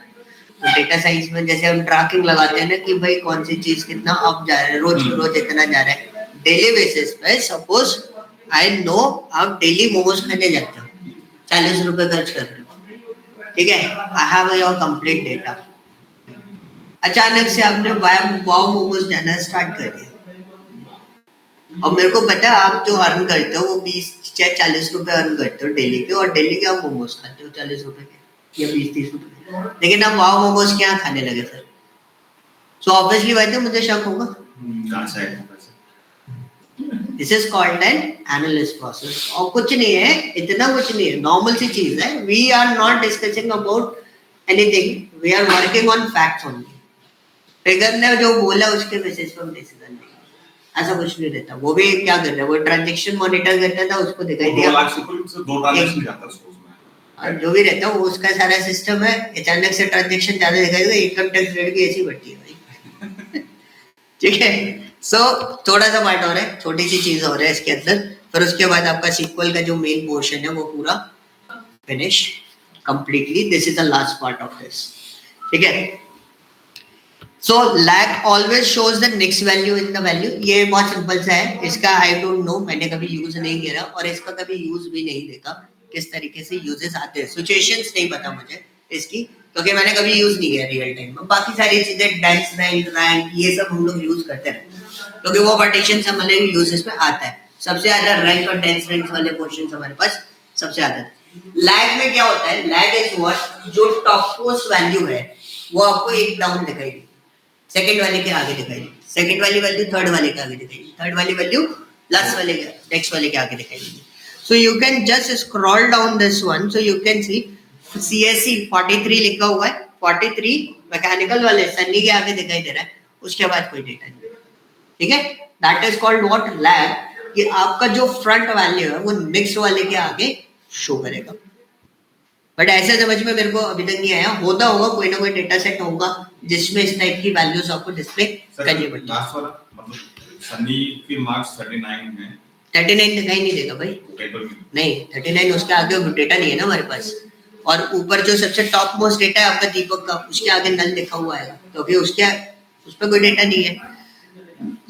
C: तो डेटा साइंस में जैसे हम ट्रैकिंग लगाते हैं ना कि भाई कौन सी चीज कितना अप जा रहा है, रोज इतना जा रहा है, डेली बेसिस पे। सपोज आई नो आप डेली मोमोज खाने जाते हो, 40 रुपए खर्च कर रहे हो, ठीक है, I have your complete data. अचानक से आपने वाव मोमोज जाना स्टार्ट कर दिया, और मेरे को पता है आप जो अर्न करते हो वो 20-40 रुपए अर्न करते हो डेली के, और डेली के आप मोमोज खाते हो 40 रुपए के या 20-30 रुपए, लेकिन आप वाव मोमोज क्या खाने लगे फिर? सो ऑब्वियसली बात है, मुझे शक होगा। This is called an analyst process, और कुछ नहीं है, इतना कुछ नहीं है, नॉर्मल सी चीज है। We are not discussing about anything, we are working on facts only.
A: Figure ने जो बोला उसके बेसिस पर हम डिसीजन लेंगे, ऐसा कुछ नहीं रहता। वो भी क्या कर रहा है, वो ट्रांजैक्शन मॉनिटर करता था, उसको दिखाई दिया
C: 2 लाख से कोई 2 ट्रांजैक्शन जाता है उसको उसमें,
A: और जो भी रहता है वो उसका सारा सिस्टम है। अचानक से ट्रांजैक्शन ज्यादा दिखाई देगा, इनकम टैक्स रेट भी ऐसी बढ़ती है भाई। ठीक है, सो थोड़ा सा पार्ट और है, छोटी सी चीज और है इसके अंदर, फिर उसके बाद आपका सीक्वल का जो मेन पोर्शन है वो पूरा finish completely. This is the last part of this, ठीक है। So lag always shows the next value in the value. ये बहुत सिंपल सा है, इसका आई डोंट नो, मैंने कभी यूज नहीं किया और इसका कभी यूज भी नहीं देखा किस तरीके से यूजेस आते हैं। सिचुएशंस नहीं पता मुझे इसकी, क्योंकि मैंने कभी यूज नहीं किया रियल टाइम में। बाकी सारी चीजें डेंस रैंक ये सब हम लोग यूज करते हैं, क्योंकि वो पार्टीशन से हमारे यूजेस में आता है। सबसे ज्यादा रैंक और डेंस रैंक वाले क्वेश्चंस हमारे पास सबसे ज्यादा। लैग में क्या होता है, लैग इज व्हाट, जो टॉप मोस्ट वैल्यू है वो आपको एक डाउन दिखाई देगी, सेकंड वाले के आगे दिखाई देगी, सेकंड वाली वैल्यू थर्ड वाले के आगे दिखाई देगी, थर्ड वाली वैल्यू लास्ट वाले के नेक्स्ट वाले के आगे दिखाई देगी। So you can just scroll down this one, so you can see CSE 43 लिखा हुआ है, 43 मैकेनिकल वाले सन्नी के आगे दिखाई दे रहा है, उसके बाद कोई डेटा नहीं, ठीक है। That is called what, lag, कि आपका जो फ्रंट वैल्यू है वो नेक्स्ट वाले के आगे शो करेगा। बट ऐसे समझ में मेरे को अभी तक नहीं आया, होता होगा कोई ना कोई डेटा सेट होगा जिसमें इस टाइप की वैल्यूज आपको डिस्प्ले करनी पड़ती है।
C: लास्ट वाला मतलब सन्नी के मार्क्स 39 है,
A: 39 दिखाई नहीं देगा भाई, नहीं 39 उसके आगे डेटा नहीं है ना हमारे पास। और ऊपर जो सबसे टॉप मोस्ट डेटा है आपका दीपक का, उसके आगे नल लिखा हुआ है, क्योंकि उस पर कोई डेटा नहीं है।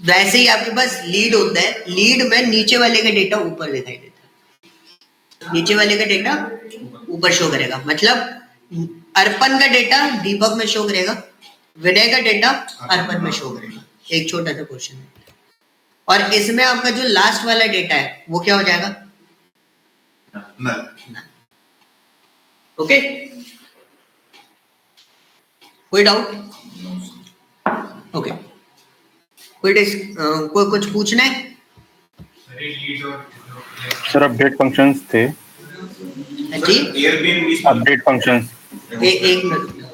A: वैसे ही आपके पास लीड होता है, लीड में नीचे वाले का डेटा ऊपर दिखाई देता है, नीचे वाले का डेटा ऊपर शो करेगा। मतलब अर्पण का डेटा दीपक में शो करेगा, विनय का डेटा अर्पण में शो करेगा। एक छोटा सा क्वेश्चन है। और इसमें आपका जो लास्ट वाला डेटा है वो क्या हो जाएगा, नल। ओके, कोई डाउट? ओके, कोई कुछ पूछना है?
D: सर अपडेट फंक्शंस थे
A: जी,
D: अपडेट फंक्शंस
A: एक मिनट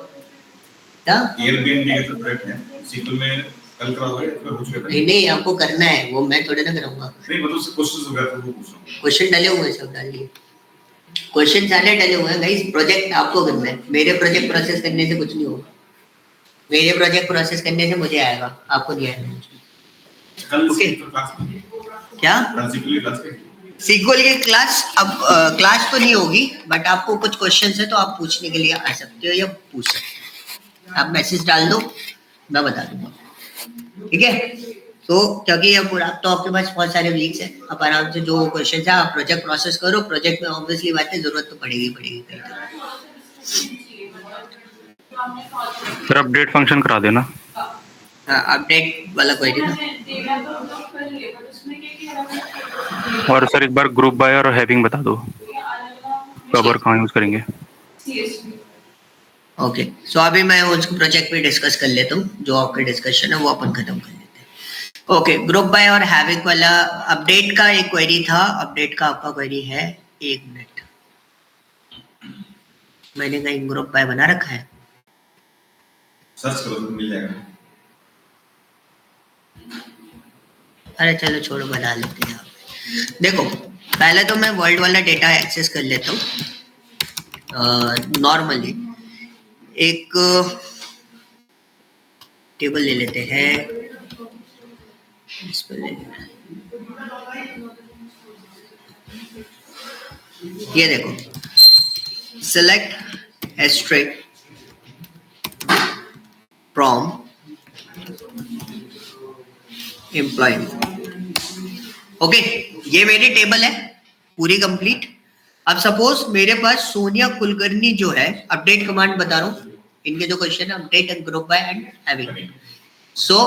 A: क्या?
C: एयरबीएनबी का प्रोजेक्ट है सीक्वल में, कल कराओगे या हो चुका है?
A: नहीं आपको करना है, वो मैं थोड़े ना कराऊंगा।
C: नहीं मतलब उससे क्वेश्चंस वगैरह तो वो पूछ रहा हूं।
A: क्वेश्चन डले हुए हैं, सब डाल दिए क्वेश्चन, सारे डले हुए हैं गाइस। प्रोजेक्ट आपको करना है, मेरे प्रोजेक्ट प्रोसेस करने से कुछ नहीं होगा। मेरे प्रोजेक्ट प्रोसेस करने से मुझे आएगा, आपको नहीं आएगा।
C: कल
A: ओके,
C: क्लास
A: क्या
C: कल सीक्वल क्लास के
A: सीक्वल की क्लास? अब क्लास तो नहीं होगी, बट आपको कुछ क्वेश्चंस है तो आप पूछने के लिए आ सकते हो या पूछ सकते हो। आप मैसेज डाल दो, मैं बता दूंगा, ठीक है। तो क्योंकि ये पूरा तो आपके पास बहुत सारे वीक्स है, आप आराम से जो क्वेश्चन है आप प्रोजेक्ट प्रोसेस करो। प्रोजेक्ट में ऑब्वियसली बात है, जरूरत तो पड़ेगी कहीं
D: सर अपडेट फंक्शन करा देना।
A: अपडेट वाला कोई नहीं।
D: और सर एक बार ग्रुप बाय और हैविंग बता दो, कवर कहाँ यूज करेंगे।
A: ओके, सो अभी मैं उस प्रोजेक्ट पे डिस्कस कर लेता हूँ, जो आपका डिस्कशन है वो अपन खत्म कर लेते हैं। ओके, ग्रुप बाय और हैविंग वाला अपडेट का एक क्वेरी था, अपडेट का आपका क्वेरी है। एक मिनट, मैंने कहीं ग्रुप बाय बना रखा है,
C: सर्च करो तो मिल जाएगा।
A: अरे चलो छोड़ो, बना लेते हैं। देखो पहले तो मैं वर्ल्ड वाला डेटा एक्सेस कर लेता हूँ। नॉर्मली एक टेबल ले लेते हैं, इस पर ले लेते हैं। ये देखो, select asterisk from employee. Okay, ये मेरी टेबल है पूरी कंप्लीट। अब सपोज मेरे पास सोनिया कुलकर्णी जो है, अपडेट कमांड बता रहा हूँ, इनके जो क्वेश्चन है update and group by and having. So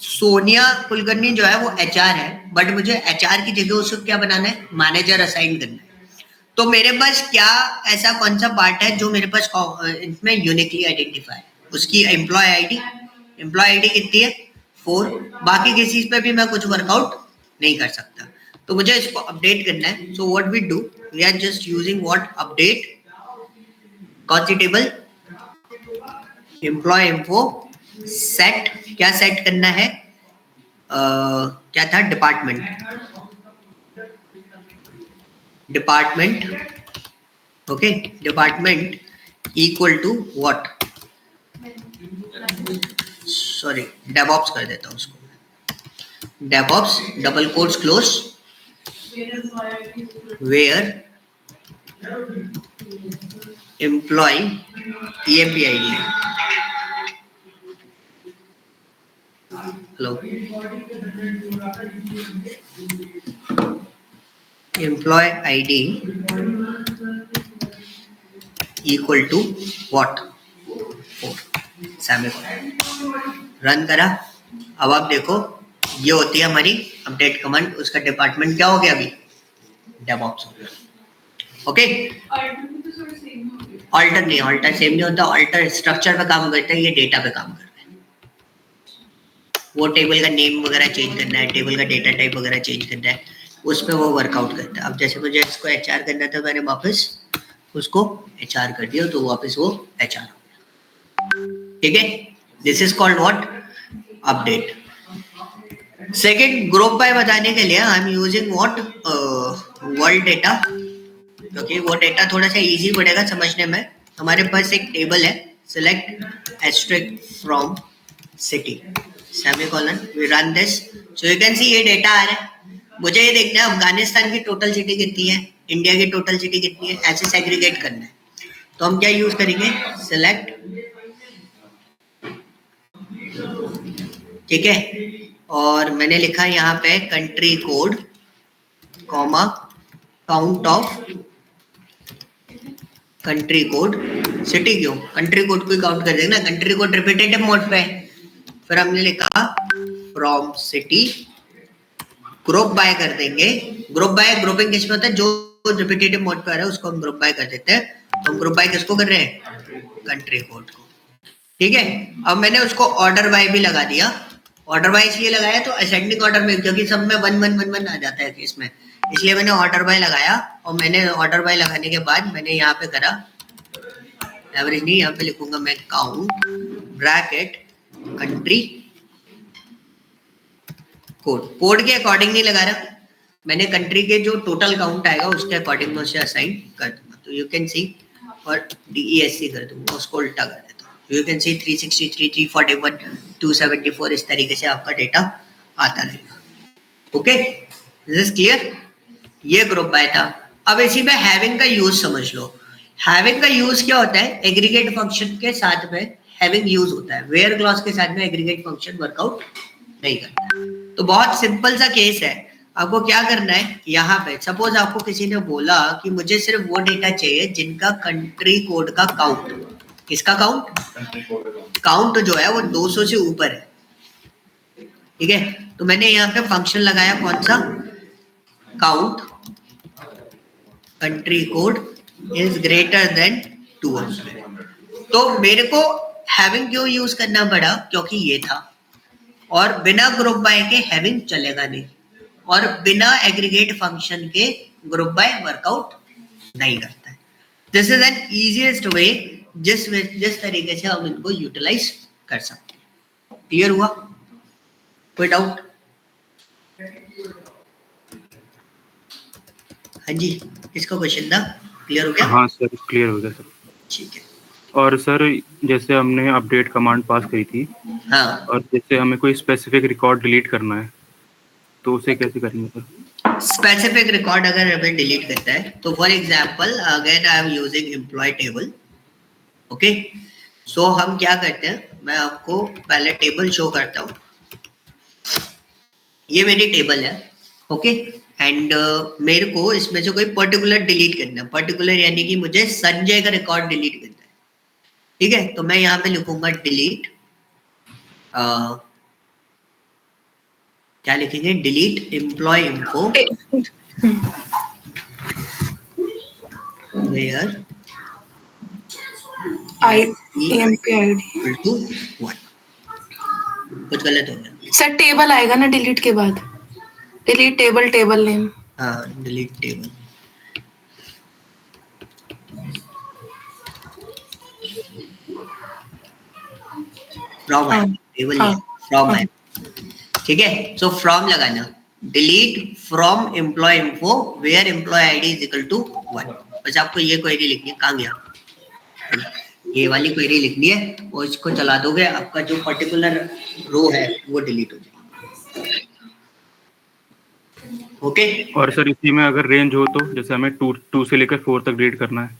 A: Sonia Kulkarni जो है वो एचआर है, बट मुझे एचआर की जगह उसको क्या बनाना है, मैनेजर असाइन करना है। तो मेरे पास क्या ऐसा कौन सा पार्ट है जो मेरे पास इसमें यूनिकली आइडेंटिफाई, उसकी एम्प्लॉय आईडी कितनी है 4, बाकी किसी पे भी मैं कुछ वर्कआउट नहीं कर सकता। तो मुझे इसको अपडेट करना है। So what we do, we are just using what update, कौन सी टेबल, एम्प्लॉय इन्फो सेट क्या सेट करना है? क्या था? Department okay, department equal to what? Sorry, DevOps कर देता हूँ उसको, DevOps double quotes close where employee EMPID है। Hello, employee ID equal to what? Run करा। अब आप देखो, ये होती है हमारी अपडेट कमांड, उसका डिपार्टमेंट क्या हो गया अभी? डेवऑप्स हो गया। ओके, ऑल्टर नहीं, ऑल्टर सेम नहीं होता, ऑल्टर स्ट्रक्चर पे काम करता है, ये डेटा पे काम करता है। वो टेबल का नेम वगैरह चेंज करना है, टेबल का डेटा टाइप वगैरह चेंज करना है, उस पर वो वर्कआउट करता है। अब जैसे मुझे इसको HR करना था, मैंने वापस उसको HR कर दिया, तो वापस वो HR हो गया। ठीक है, this is called what? Update. Second, group by बताने के लिए आई am using what? World data, क्योंकि वो डेटा थोड़ा सा इजी पड़ेगा समझने में। हमारे पास एक टेबल है, select asterisk from city semicolon, we run this, so you can see ये डेटा आ रहा है। मुझे ये देखना है अफगानिस्तान की टोटल सिटी कितनी है, इंडिया की टोटल सिटी कितनी है, ऐसे सेग्रीगेट करना है। तो हम क्या यूज करेंगे? सिलेक्ट, ठीक है, और मैंने लिखा यहाँ पे country code comma count of country code, city क्यों? कंट्री कोड को काउंट कर देना, कंट्री कोड रिपीटेटिव मोड पे है। फिर हमने लिखा फ्रॉम सिटी, ग्रुप बाय कर देंगे। ग्रुप बाय, ग्रुपिंग किसमें होता है? जो रिपीटेटिव मोड पे आ रहा है उसको हम ग्रुप बाय कर देते हैं। तो हम ग्रुप बाय किसको कर रहे हैं? कंट्री कोड को। ठीक है, अब मैंने उसको ऑर्डर बाय भी लगा दिया। ऑर्डर बाय इसलिए लगाया तो असेंडिंग ऑर्डर में, क्योंकि सब में 1 1 1 1 आ जाता है इसमें, इसलिए मैंने ऑर्डर बाय लगाया। और मैंने ऑर्डर बाय लगाने के बाद मैंने यहाँ पे करा एवरेज नहीं, यहाँ पे लिखूंगा मैं count bracket country code. Code के अकॉर्डिंग नहीं लगा रहा, मैंने कंट्री के जो टोटल काउंट आएगा उसके अकॉर्डिंग में उसे असाइन कर दूंगा। तो यू कैन सी, और DESC कर दूंगा, उसको उल्टा कर देता हूँ। यू कैन सी 363, 341, 274, इस तरीके से आपका डेटा आता रहेगा। Okay, this is clear? ये ग्रुप बाय था। अब इसी में हैविंग का यूज समझ लो। हैविंग का यूज क्या होता है? एग्रीगेट फंक्शन के साथ में हैविंग यूज होता है, वेयर क्लॉज के साथ में एग्रीगेट फंक्शन वर्कआउट नहीं करता। तो बहुत सिंपल सा केस है, आपको क्या करना है? यहाँ पे सपोज आपको किसी ने बोला कि मुझे सिर्फ वो डेटा चाहिए जिनका कंट्री कोड का काउंट, किसका काउंट? काउंट जो है वो 200 से ऊपर है। ठीक है, तो मैंने यहाँ पे फंक्शन लगाया, कौन सा? Count country code is greater than 200। तो मेरे को हैविंग क्यों यूज करना पड़ा? क्योंकि ये था, और बिना ग्रुप बाय के हैविंग चलेगा नहीं, और बिना एग्रीगेट फंक्शन के ग्रुप बाय वर्कआउट नहीं करता है। This is an easiest way जिस तरीके से हम इनको यूटिलाइज कर सकते हैं। क्लियर हुआ? कोई डाउट? हाँ जी, इसका क्वेश्चन था, क्लियर हो गया?
D: हाँ सर, क्लियर हो गया सर।
A: ठीक है।
D: और सर, जैसे हमने अपडेट कमांड पास करी थी,
A: हाँ,
D: और जैसे हमें कोई स्पेसिफिक रिकॉर्ड डिलीट करना है, तो उसे कैसे करेंगे सर?
A: स्पेसिफिक रिकॉर्ड अगर हमें डिलीट करता है, तो फॉर एग्जांपल अगर I am using employ table, okay, so हम क्या करते हैं, मैं आपको पहले टेबल शो करता हूँ। ये मेरी टेबल है, ओके, एंड मेरे को इसमें से कोई पर्टिकुलर डिलीट करना है। पर्टिकुलर यानी कि मुझे संजय का रिकॉर्ड डिलीट करना है। ठीक है, तो मैं यहाँ पे लिखूंगा डिलीट, क्या लिखेंगे? Delete employee info where
E: EMPID।
A: To 1। कुछ गलत हो गया
E: सर टेबल आएगा ना डिलीट के बाद? Delete table, table name.
A: हाँ, डिलीट टेबल। फ्रॉम
E: हाँ,
A: है, टेबल
E: हाँ,
A: नहीं, फ्रॉम
E: हाँ।
A: है, ठीक है। सो फ्रॉम लगाना, delete from employee info where employee ID is equal to 1। बस आपको ये क्वेरी लिखनी है, कहाँ गया, ये वाली क्वेरी लिखनी है और इसको चला दोगे, आपका जो पर्टिकुलर रो है वो डिलीट हो जाएगी। ओके,
D: और सर इसी में अगर रेंज हो तो जैसे हमें 2 से लेकर 4 तक रीड करना है,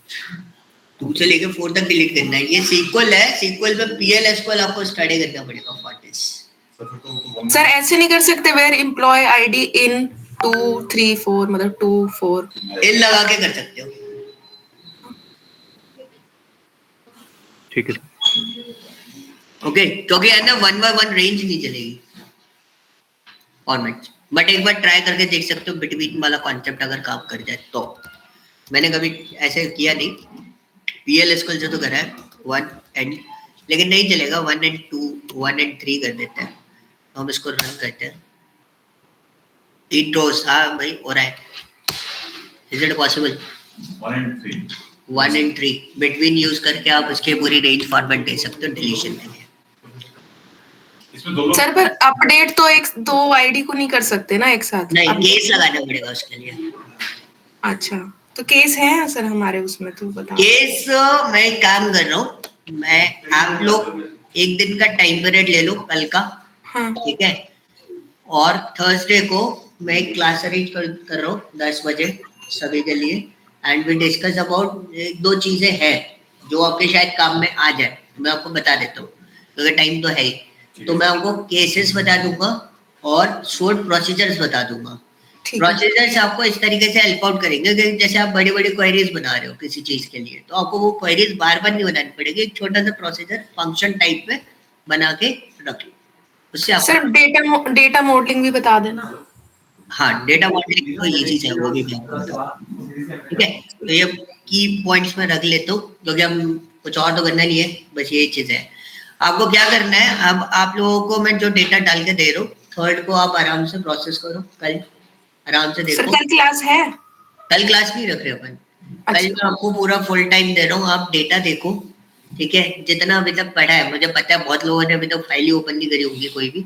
A: 2 से लेकर 4 तक डिलीट करना है। ये सीक्वल है, सीक्वल पे PL/SQL आपको स्टडी करना पड़ेगा फॉर्टिस।
E: सर ऐसे नहीं कर सकते वेयर एम्प्लॉय आईडी इन 2 3 4 मतलब 2 4
A: इन लगा के कर सकते हो।
D: ठीक है
A: ओके, क्योंकि है ना 1 by 1 रेंज नहीं चलेगी फॉर्मेट, बट एक बार ट्राई करके देख सकते हो बिटवीन वाला कॉन्सेप्ट अगर काम कर जाए तो। मैंने कभी ऐसे किया नहीं, PL/SQL से तो करा है 1 एंड, लेकिन नहीं चलेगा 1 and 2 1 and 3 कर देते हैं। तो हम इसको रन करते हैं, इट रोज, हाँ भाई हो रहा है, is it possible? 1 and 3 between use करके आप इसके पूरी रेंज फॉर्मेट दे सकते हो डिलीशन के लिए।
C: इसमें दोनों
E: सर पर अपडेट तो एक दो आईडी को नहीं कर सकते ना एक साथ?
A: नहीं, केस लगाना पड़ेगा उसके लिए।
E: अच्छा, तो केस है सर हमारे उसमें, तो बताओ।
A: केस मैं एक काम कर रहा हूँ, मैं आप लोग एक दिन का टाइम पीरियड ले लो कल का,
E: हाँ,
A: ठीक है, और थर्सडे को मैं एक क्लास अरेंज कर रहा हूँ 10 बजे सभी के लिए, एंड वी डिस्कस अबाउट 1-2 चीजें हैं जो आपके शायद काम में आ जाए, मैं आपको बता देता हूँ क्योंकि टाइम तो है ही। तो मैं आपको केसेस बता दूंगा और शॉर्ट प्रोसीजर्स बता दूंगा।
E: ठीक है।
A: प्रोसीजर्स आपको इस तरीके से हेल्प आउट करेंगे कि जैसे आप बड़ी बड़ी क्वेरीज बना रहे हो किसी चीज के लिए, तो आपको वो क्वेरीज बार बार नहीं बनानी पड़ेगी, एक छोटा सा प्रोसीजर फंक्शन टाइप में बना के रख लो, उससे आपको।
E: सर डेटा मॉडलिंग भी बता देना।
A: हाँ, डेटा मॉडलिंग तो ये चीज है, वो भी मैं आपको बताऊंगा, ठीक है। तो ये की पॉइंट्स में रख लेता हूँ क्योंकि हम कुछ और तो करना नहीं है, बस ये चीज है। आपको क्या करना है, अब आप लोगों को मैं जो डेटा डाल के दे रहा हूँ, थर्ड को आप आराम से प्रोसेस करो, कल आराम से
E: सर
A: देखो।
E: कल क्लास है?
A: कल क्लास नहीं रख रहे अपन, कल
E: अच्छा।
A: मैं आपको पूरा फुल टाइम दे रहा हूँ, आप डेटा देखो, ठीक है। जितना अभी तक पढ़ा है, मुझे पता है बहुत लोगों ने अभी तक फाइल ही ओपन नहीं करी होगी कोई भी,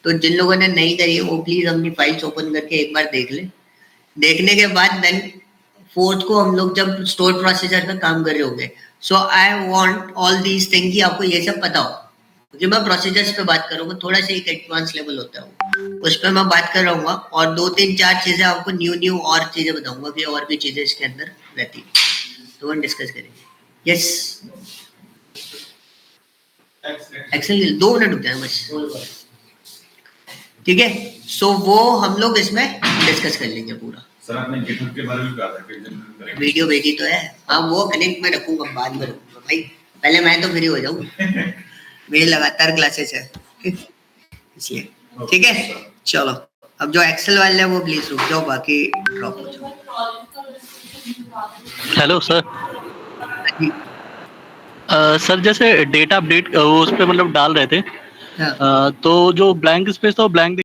A: तो जिन लोगों ने नहीं करी है वो प्लीज अपनी फाइल्स ओपन करके एक बार देख ले। देखने के बाद देन फोर्थ को हम लोग जब स्टोर प्रोसीजर पे काम कर रहे होंगे, so I want all these thing कि आपको ये सब पता हो, क्योंकि मैं प्रोसीजर्स पे बात करूंगा, थोड़ा सा एक एडवांस लेवल होता है उस पर मैं बात कर रहूंगा, और 2-3-4 चीजें आपको न्यू और चीजें बताऊंगा कि और भी चीजें इसके अंदर रहती है, तो हम डिस्कस करेंगे। यस, एक्सेल 2 मिनट रुक जाए बस, ठीक है। सो वो हम लोग इसमें डिस्कस कर लेंगे पूरा।
C: सर आपने गिटहब के बारे में कहा था कि जनरल करेंगे।
A: वीडियो भेजी तो है, हाँ वो कनेक्ट में रखूंगा, बाद में रखूंगा भाई, पहले मैं तो फ्री हो जाऊं, मेरी लगातार क्लासेस है इसलिए, ठीक है। चलो अब जो एक्सेल वाले है वो प्लीज रुक जाओ, बाकी ड्रॉप हो जाओ।
B: Hello sir. सर जैसे डेटा अपडेट उस पे मतलब डाल रहे थे,
A: हाँ।
B: तो जो ब्लैंक स्पेस था वो ब्लैंक